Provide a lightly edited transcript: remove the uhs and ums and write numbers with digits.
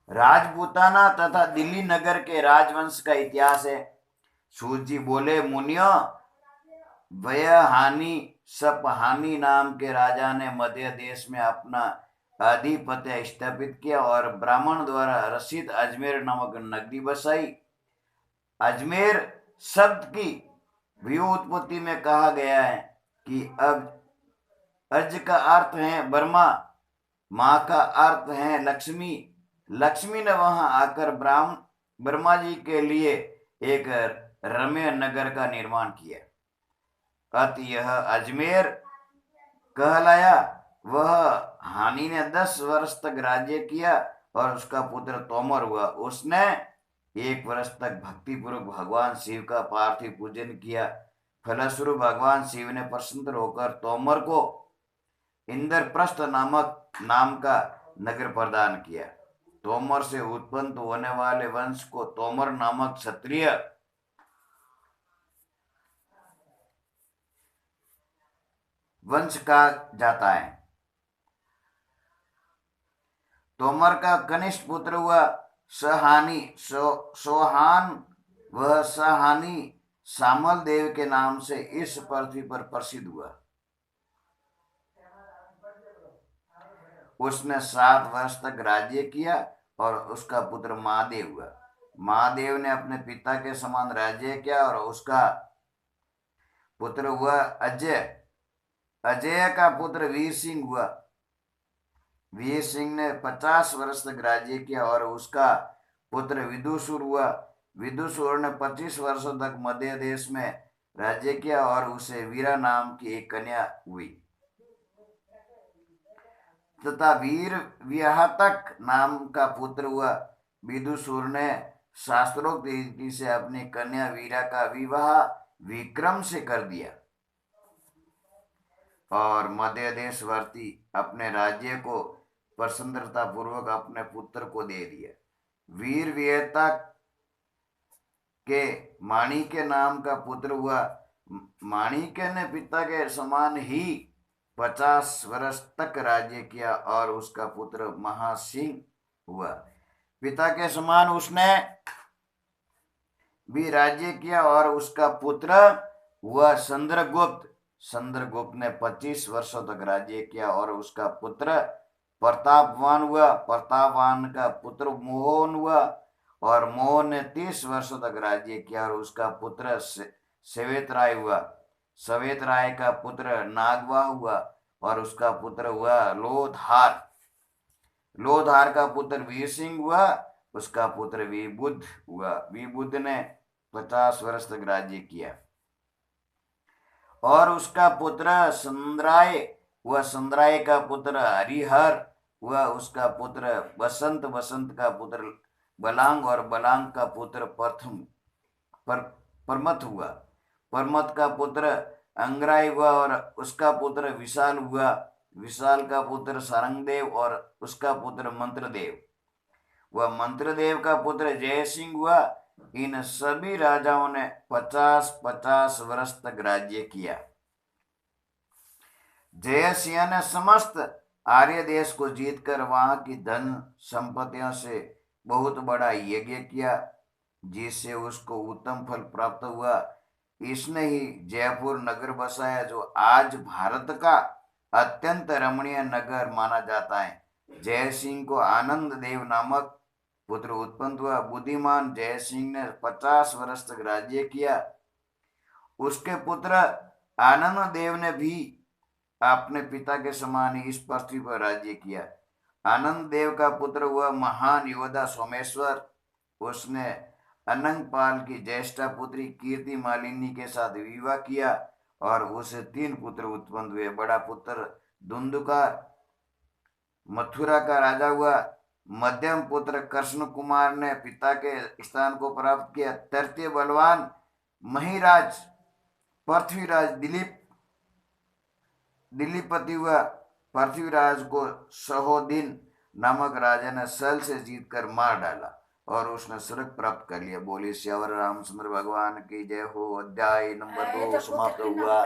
राजपूताना तथा दिल्ली नगर के राजवंश का इतिहास है। सूत जी बोले, मुनियो, व्यय हानि सपहानी नाम के राजा ने मध्य देश में अपना आधिपत्य स्थापित किया और ब्राह्मण द्वारा रचित अजमेर नामक नगरी बसाई। अजमेर शब्द की व्युत्पत्ति में कहा गया है कि अब अज का अर्थ है ब्रह्मा, माँ का अर्थ है लक्ष्मी। लक्ष्मी ने वहां आकर ब्रह्मा जी के लिए एक रम्य नगर का निर्माण किया। अत यह अजमेर कहलाया। वह हानि ने 10 वर्ष तक राज्य किया और उसका पुत्र तोमर हुआ। उसने 1 वर्ष तक भक्तिपूर्वक भगवान शिव का पार्थिव पूजन किया। फलस्वरूप भगवान शिव ने प्रसन्न होकर तोमर को इंद्रप्रस्थ नामक नाम का नगर प्रदान किया। तोमर से उत्पन्न होने वाले वंश को तोमर नामक क्षत्रिय वंश कहा जाता है। तोमर का कनिष्ठ पुत्र हुआ सहानी। सोहान वह सहानी सामल देव के नाम से इस पृथ्वी पर प्रसिद्ध हुआ। उसने 7 वर्ष तक राज्य किया और उसका पुत्र महादेव हुआ। महादेव ने अपने पिता के समान राज्य किया और उसका पुत्र हुआ अजय। अजय का पुत्र वीर सिंह हुआ। वीर सिंह ने 50 वर्ष तक राज्य किया और उसका पुत्र विदुषुर हुआ। विदुषुर ने 25 वर्षों तक मध्य देश में राज्य किया और उसे वीरा नाम की एक कन्या हुई तथा वीर विहातक नाम का पुत्र हुआ। विदुषुर ने शास्त्रोक्त रीति से अपनी कन्या वीरा का विवाह विक्रम से कर दिया और मध्य देशवर्ती अपने राज्य को प्रसन्नता पूर्वक अपने पुत्र को दे दिया। वीर विहातक के माणिक्य नाम का पुत्र हुआ। माणिक्य ने पिता के समान ही 50 वर्ष तक राज्य किया और उसका पुत्र महासिंह हुआ। पिता के समान उसने भी राज्य किया और उसका पुत्र हुआ चंद्रगुप्त। चंद्रगुप्त ने 25 वर्षों तक राज्य किया और उसका पुत्र प्रतापवान हुआ। प्रतापवान का पुत्र मोहन हुआ और मोहन ने 30 वर्षों तक राज्य किया और उसका पुत्र सवेत राय हुआ। सवेत राय का पुत्र नागवा हुआ और उसका पुत्र हुआ लोधार। लोधार का पुत्र वीर सिंह हुआ। उसका पुत्र विबुद्ध हुआ। विबुद्ध ने 50 वर्ष तक राज्य किया और उसका पुत्र संद्राय हुआ। संद्राय का पुत्र हरिहर हुआ। उसका पुत्र बसंत। बसंत का पुत्र बलांग और बलांग का पुत्र परमत हुआ। परमत का पुत्र अंग्राई हुआ और उसका पुत्र विशाल हुआ। विशाल का पुत्र सारंगदेव और उसका पुत्र मंत्रदेव। वह मंत्रदेव का पुत्र जयसिंह हुआ। इन सभी राजाओं ने 50-50 वर्ष तक राज्य किया। जयसिंह ने समस्त आर्य देश को जीतकर वहां की धन संपत्तियों से बहुत बड़ा यज्ञ किया जिससे उसको उत्तम फल प्राप्त हुआ। इसने ही जयपुर नगर बसाया जो आज भारत का अत्यंत रमणीय नगर माना जाता है। जयसिंह को आनंद देव नामक पुत्र उत्पन्न हुआ। बुद्धिमान जयसिंह ने 50 वर्ष तक राज्य किया। उसके पुत्र आनंद देव ने भी अपने पिता के समान ही इस पृथ्वी पर राज्य किया। आनंद देव का पुत्र हुआ महान योद्धा सोमेश्वर। उसने अनंगपाल की ज्येष्ठा पुत्री कीर्ति मालिनी के साथ विवाह किया और उसे 3 पुत्र उत्पन्न हुए। बड़ा पुत्र धुंधुकार मथुरा का राजा हुआ। मध्यम पुत्र कृष्ण कुमार ने पिता के स्थान को प्राप्त किया। तृतीय बलवान महिराज पृथ्वीराज दिलीपति हुआ। पृथ्वीराज को सहोदिन नामक राजा ने सल से जीतकर मार डाला और उसने स्वर्ग प्राप्त कर लिया। बोले श्यावर रामचंद्र भगवान की जय हो। अध्याय नंबर 2 समाप्त हुआ।